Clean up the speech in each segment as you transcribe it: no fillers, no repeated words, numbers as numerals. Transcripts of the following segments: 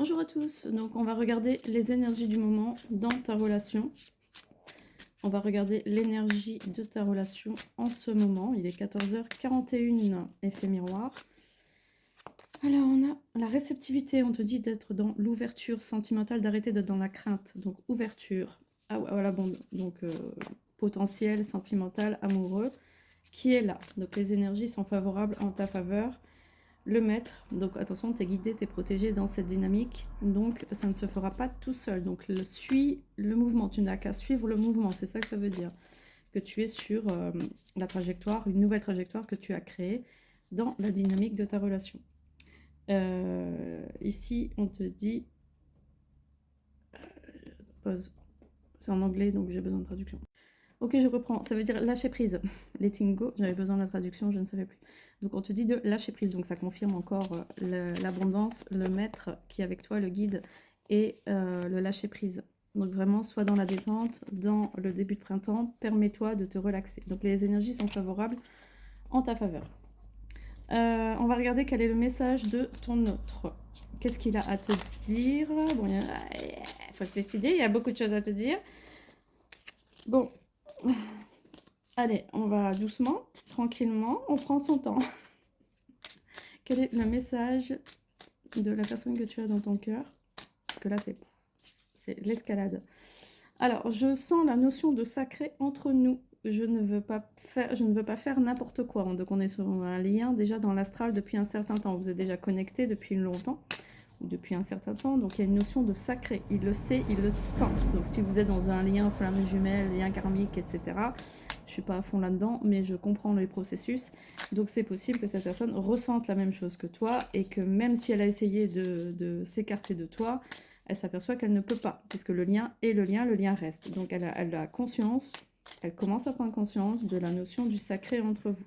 Bonjour à tous, donc on va regarder les énergies du moment dans ta relation. On va regarder l'énergie de ta relation en ce moment. Il est 14h41, effet miroir. Alors on a la réceptivité, on te dit d'être dans l'ouverture sentimentale, d'arrêter d'être dans la crainte. Donc ouverture, voilà, bon, donc potentiel, sentimental, amoureux, qui est là. Donc les énergies sont favorables en ta faveur. Le maître, donc attention, tu es guidé, tu es protégé dans cette dynamique, donc ça ne se fera pas tout seul. Donc suis le mouvement, tu n'as qu'à suivre le mouvement, c'est ça que ça veut dire. Que tu es sur la trajectoire, une nouvelle trajectoire que tu as créée dans la dynamique de ta relation. Ici, on te dit... pause. C'est en anglais, donc j'ai besoin de traduction. Ok, je reprends. Ça veut dire lâcher prise. Letting go, j'avais besoin de la traduction, je ne savais plus. Donc on te dit de lâcher prise. Donc ça confirme encore l'abondance, le maître qui est avec toi, le guide, et le lâcher prise. Donc vraiment, sois dans la détente, dans le début de printemps, permets-toi de te relaxer. Donc les énergies sont favorables en ta faveur. On va regarder quel est le message de ton autre. Qu'est-ce qu'il a à te dire? Bon, il faut se décider, il y a beaucoup de choses à te dire. Bon, allez, on va doucement, tranquillement, on prend son temps. Quel est le message de la personne que tu as dans ton cœur? Parce que là, c'est l'escalade. Alors, je sens la notion de sacré entre nous. Je ne veux pas faire n'importe quoi. Donc, on est sur un lien déjà dans l'astral depuis un certain temps. Vous êtes déjà connectés depuis longtemps, ou depuis un certain temps. Donc, il y a une notion de sacré. Il le sait, il le sent. Donc, si vous êtes dans un lien flamme jumelle, lien karmique, etc., je ne suis pas à fond là-dedans, mais je comprends les processus. Donc, c'est possible que cette personne ressente la même chose que toi et que même si elle a essayé de s'écarter de toi, elle s'aperçoit qu'elle ne peut pas, puisque le lien est le lien reste. Donc, elle a conscience, elle commence à prendre conscience de la notion du sacré entre vous.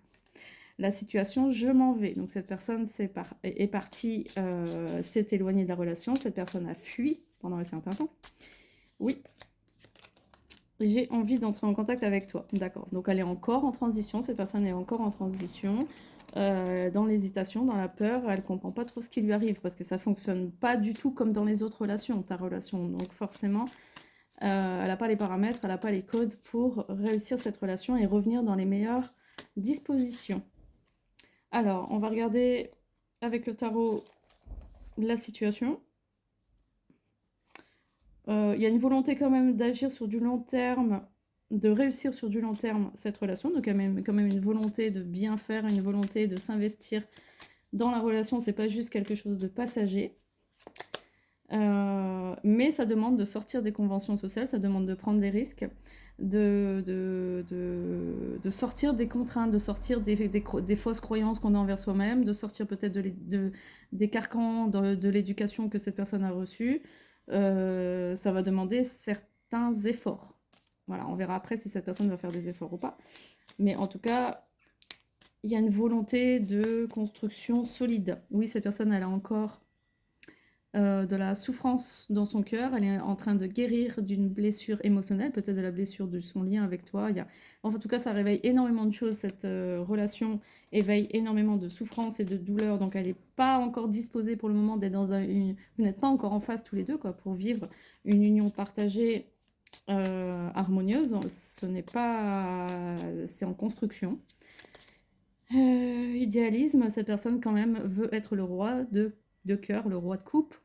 La situation, je m'en vais. Donc, cette personne est partie, s'est éloignée de la relation. Cette personne a fui pendant un certain temps. Oui, j'ai envie d'entrer en contact avec toi. D'accord. Donc, elle est encore en transition. Cette personne est encore en transition. Dans l'hésitation, dans la peur, elle comprend pas trop ce qui lui arrive parce que ça fonctionne pas du tout comme dans les autres relations, ta relation. Donc forcément, elle n'a pas les paramètres, elle n'a pas les codes pour réussir cette relation et revenir dans les meilleures dispositions. Alors, on va regarder avec le tarot la situation. Il y a une volonté quand même d'agir sur du long terme, de réussir sur du long terme cette relation. Donc, il y a quand même une volonté de bien faire, une volonté de s'investir dans la relation. C'est pas juste quelque chose de passager. Mais ça demande de sortir des conventions sociales, ça demande de prendre des risques, de sortir des contraintes, de sortir des fausses croyances qu'on a envers soi-même, de sortir peut-être des carcans de l'éducation que cette personne a reçue. Ça va demander certains efforts. Voilà, on verra après si cette personne va faire des efforts ou pas. Mais en tout cas, il y a une volonté de construction solide. Oui, cette personne, elle a encore de la souffrance dans son cœur, elle est en train de guérir d'une blessure émotionnelle, peut-être de la blessure de son lien avec toi. Enfin, en tout cas, ça réveille énormément de choses, cette relation éveille énormément de souffrance et de douleur, donc elle n'est pas encore disposée pour le moment d'être dans vous n'êtes pas encore en phase tous les deux quoi, pour vivre une union partagée harmonieuse. Ce n'est pas... c'est en construction. Idéalisme, cette personne quand même veut être le roi de cœur, le roi de coupe.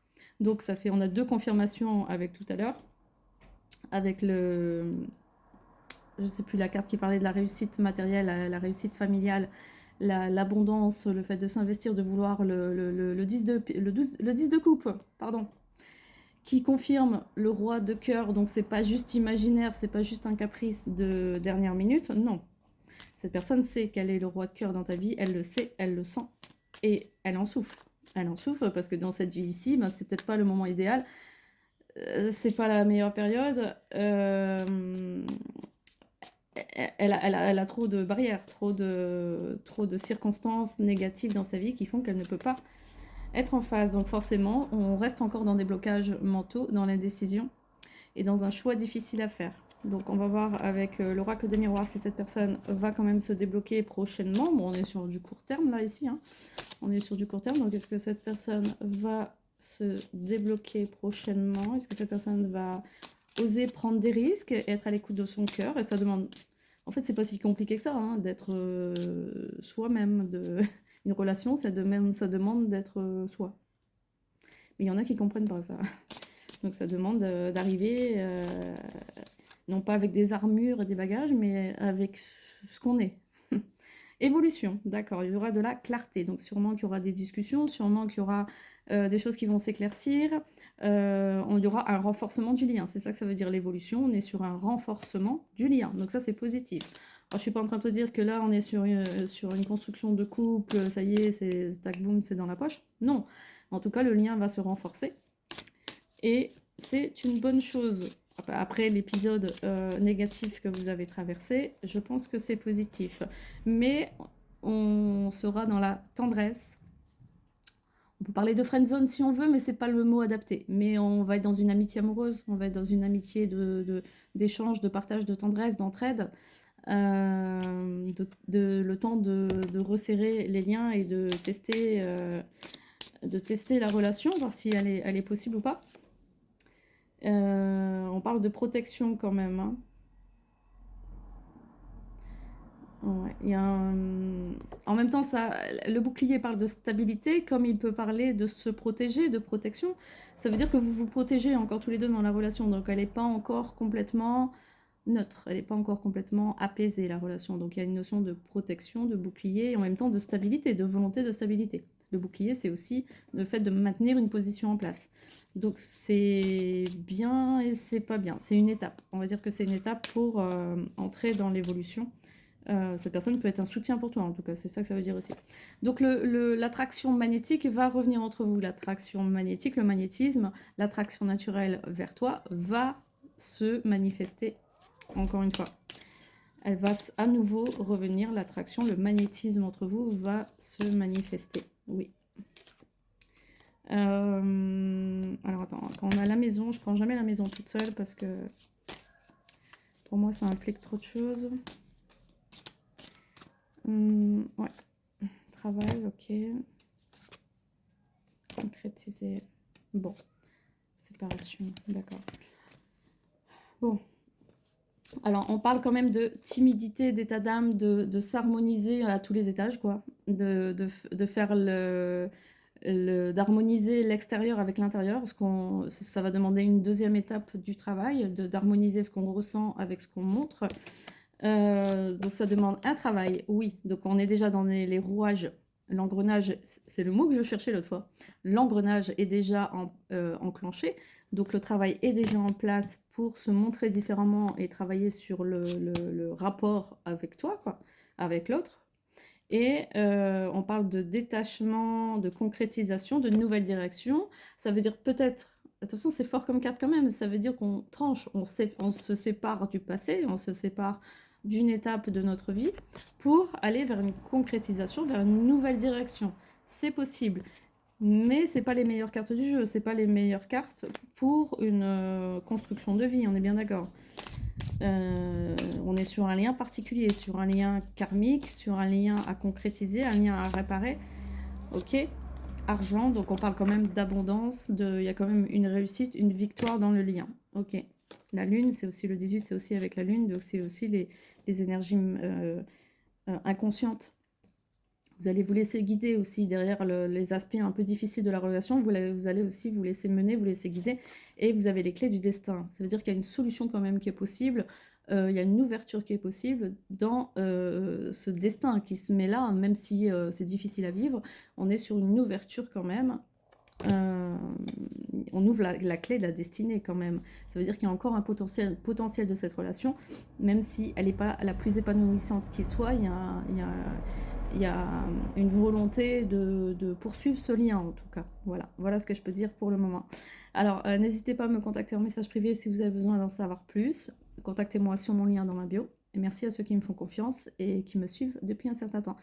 Donc ça fait, on a deux confirmations avec tout à l'heure, avec le, je sais plus la carte qui parlait de la réussite matérielle, la réussite familiale, l'abondance, le fait de s'investir, de vouloir le 10 de coupe, pardon, qui confirme le roi de cœur. Donc c'est pas juste imaginaire, c'est pas juste un caprice de dernière minute, non. Cette personne sait qu'elle est le roi de cœur dans ta vie, elle le sait, elle le sent, et elle en souffre. Elle en souffre parce que dans cette vie-ci, ben, c'est peut-être pas le moment idéal, c'est pas la meilleure période. Elle a trop de barrières, trop de circonstances négatives dans sa vie qui font qu'elle ne peut pas être en phase. Donc forcément, on reste encore dans des blocages mentaux, dans l'indécision et dans un choix difficile à faire. Donc on va voir avec l'oracle des miroirs si cette personne va quand même se débloquer prochainement. Bon, on est sur du court terme là ici, hein. On est sur du court terme, donc est-ce que cette personne va se débloquer prochainement? Est-ce que cette personne va oser prendre des risques et être à l'écoute de son cœur? Et ça demande... En fait, c'est pas si compliqué que ça, hein, d'être soi-même. Une relation, ça demande d'être soi. Mais il y en a qui comprennent pas ça. Donc ça demande d'arriver, non pas avec des armures et des bagages, mais avec ce qu'on est. Évolution, d'accord, il y aura de la clarté. Donc sûrement qu'il y aura des discussions, sûrement qu'il y aura des choses qui vont s'éclaircir. Il y aura un renforcement du lien. C'est ça que ça veut dire l'évolution. On est sur un renforcement du lien. Donc ça, c'est positif. Alors, je ne suis pas en train de te dire que là, on est sur une construction de couple. Ça y est, c'est tac, boum, c'est dans la poche. Non. En tout cas, le lien va se renforcer. Et c'est une bonne chose. Après l'épisode négatif que vous avez traversé, je pense que c'est positif. Mais on sera dans la tendresse. On peut parler de friendzone si on veut, mais c'est pas le mot adapté. Mais on va être dans une amitié amoureuse, on va être dans une amitié d'échange, de partage, de tendresse, d'entraide. Le temps de resserrer les liens et de tester la relation, voir si elle est possible ou pas. On parle de protection quand même. Hein. Ouais, en même temps, le bouclier parle de stabilité, comme il peut parler de se protéger, de protection. Ça veut dire que vous vous protégez encore tous les deux dans la relation, donc elle n'est pas encore complètement neutre, elle n'est pas encore complètement apaisée, la relation. Donc il y a une notion de protection, de bouclier, et en même temps de stabilité, de volonté de stabilité. Le bouclier, c'est aussi le fait de maintenir une position en place. Donc c'est bien et c'est pas bien. C'est une étape. On va dire que c'est une étape pour entrer dans l'évolution. Cette personne peut être un soutien pour toi, en tout cas, c'est ça que ça veut dire aussi. Donc l'attraction magnétique va revenir entre vous. L'attraction magnétique, le magnétisme, l'attraction naturelle vers toi va se manifester, encore une fois. Elle va à nouveau revenir, l'attraction, le magnétisme entre vous va se manifester, oui. Alors attends, quand on a la maison, je prends jamais la maison toute seule parce que pour moi ça implique trop de choses. Ouais. Travail, ok. Concrétiser. Bon. Séparation, d'accord. Bon. Alors, on parle quand même de timidité, d'état d'âme, de s'harmoniser à tous les étages, quoi. De faire d'harmoniser l'extérieur avec l'intérieur, parce ça va demander une deuxième étape du travail, d'harmoniser ce qu'on ressent avec ce qu'on montre. Donc ça demande un travail, oui. Donc on est déjà dans les rouages. L'engrenage, c'est le mot que je cherchais l'autre fois. L'engrenage est déjà enclenché. Donc le travail est déjà en place pour se montrer différemment et travailler sur le rapport avec toi, quoi, avec l'autre. Et on parle de détachement, de concrétisation, de nouvelles directions. Ça veut dire peut-être... Attention, c'est fort comme carte quand même. Ça veut dire qu'on tranche, on se sépare du passé, on se sépare d'une étape de notre vie pour aller vers une concrétisation, vers une nouvelle direction. C'est possible, mais c'est pas les meilleures cartes du jeu, c'est pas les meilleures cartes pour une construction de vie, on est bien d'accord. On est sur un lien particulier, sur un lien karmique, sur un lien à concrétiser, un lien à réparer. Ok, argent, donc on parle quand même d'abondance, il y a quand même une réussite, une victoire dans le lien. Ok. La lune, c'est aussi le 18, c'est aussi avec la lune, donc c'est aussi les énergies inconscientes. Vous allez vous laisser guider aussi derrière les aspects un peu difficiles de la relation. Vous allez aussi vous laisser mener, vous laisser guider. Et vous avez les clés du destin. Ça veut dire qu'il y a une solution quand même qui est possible. Il y a une ouverture qui est possible dans ce destin qui se met là, même si c'est difficile à vivre. On est sur une ouverture quand même. On ouvre la clé de la destinée quand même. Ça veut dire qu'il y a encore un potentiel de cette relation, même si elle n'est pas la plus épanouissante qui soit, il y a une volonté de poursuivre ce lien en tout cas. Voilà ce que je peux dire pour le moment. Alors, n'hésitez pas à me contacter en message privé si vous avez besoin d'en savoir plus. Contactez-moi sur mon lien dans ma bio. Et merci à ceux qui me font confiance et qui me suivent depuis un certain temps.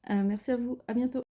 Merci à vous, à bientôt.